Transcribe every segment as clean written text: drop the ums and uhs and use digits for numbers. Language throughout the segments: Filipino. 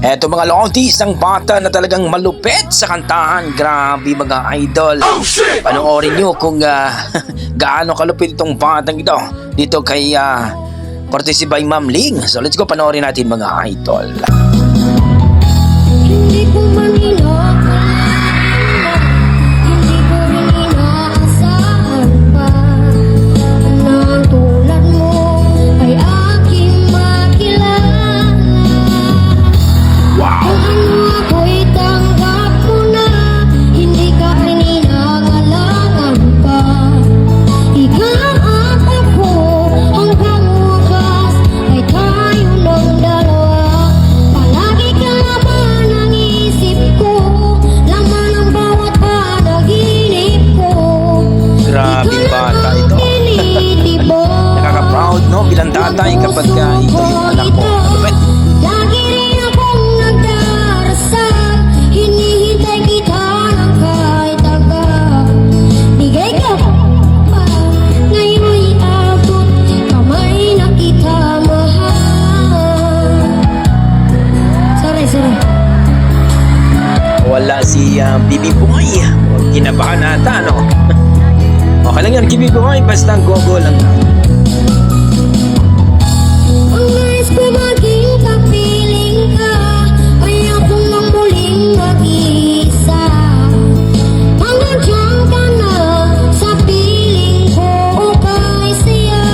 Eto mga lodi, isang bata na talagang malupit sa kantahan. Grabe mga idol. Panoorin nyo kung gaano kalupit itong batang ito. Dito kay courtesy by Ma'am Ling. So let's go, panoorin natin mga idol. Hindi ko man inakala, hindi ko rin inaasahan pa na tulad mo ay aking makilala. Wow! Kung ano ako'y tanggap mo na, hindi ka rin inangalangan pa. Ikaw at ako, hanggang wakas ay tayo ng dalawa. Palagi ka naman ang isip ko, laman ang bawat panaginip ko. Grabe bata ito. Nakaka-proud no bilang tatay kapag ito yung anak mo. Malupit. Lagi rin akong nagdarasal, hinihintay kita ng kahit agad. Bigay ka pa, ngayon'y abot, kamay na kita mahal. Sorry. Wala si Bibi Boy. Kinabahan ata no. Okay lang yan, Bibi Boy. Basta gogo lang. Ang nais ko maging kapiling ka, ayoko nang muling mag-iisa. Hanggang diyan ka na sa piling ko kay siya.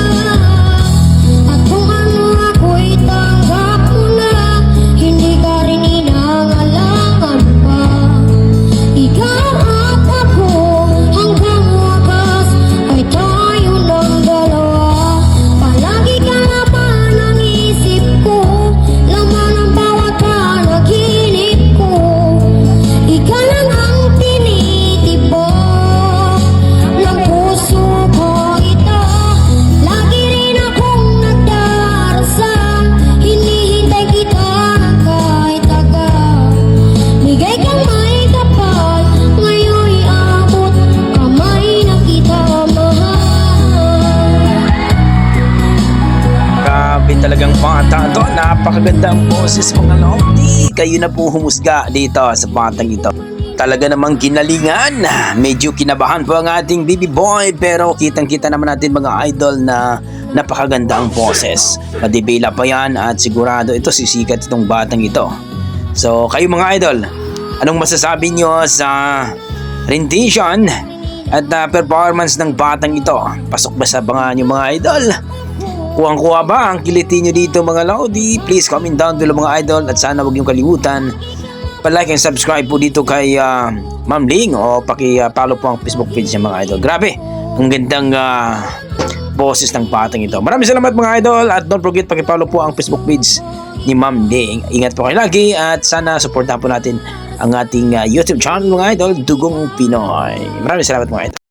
At kung ano ako'y tanggap mo na, hindi ka rin inangalangan pa. Ikaw at ako, hanggang wakas ay tayo ng dalawa. Palagi ka naman ang isip ko, laman ang bawat panaginip ko. Ikaw lang ang tinitibok ng puso ko ito. Lagi rin akong nagdarasal, hinihintay kita ng kahit agad. Bigay kang may kapal, ngayon'y abot, kamay na kita mahal. Grabe talagang bata to. Napakagandang boses mga lodi. Kayo na po humusga dito sa batang ito. Talaga namang ginalingan. Medyo kinabahan po ang ating Bibi Boy, pero kitang-kita naman natin mga idol na napakaganda ang boses. Madibila pa yan at sigurado ito sisikat itong batang ito. So kayo mga idol, anong masasabi nyo sa rendition at performance ng batang ito? Pasok ba sa bangan nyo mga idol? Kuwang-kuha ba ang kiliti nyo dito mga lodi? Please comment down below mga idol, at sana huwag nyo kalimutan pa-like and subscribe po dito kay Ma'am Ling, o paki-follow po ang Facebook page niya mga idol. Grabe, ang gandang boses ng batang ito. Maraming salamat mga idol, at don't forget paki-follow po ang Facebook page ni Ma'am Ling. Ingat po kayo lagi, at sana supportahan po natin ang ating YouTube channel mga idol, Dugong Pinoy. Maraming salamat mga idol.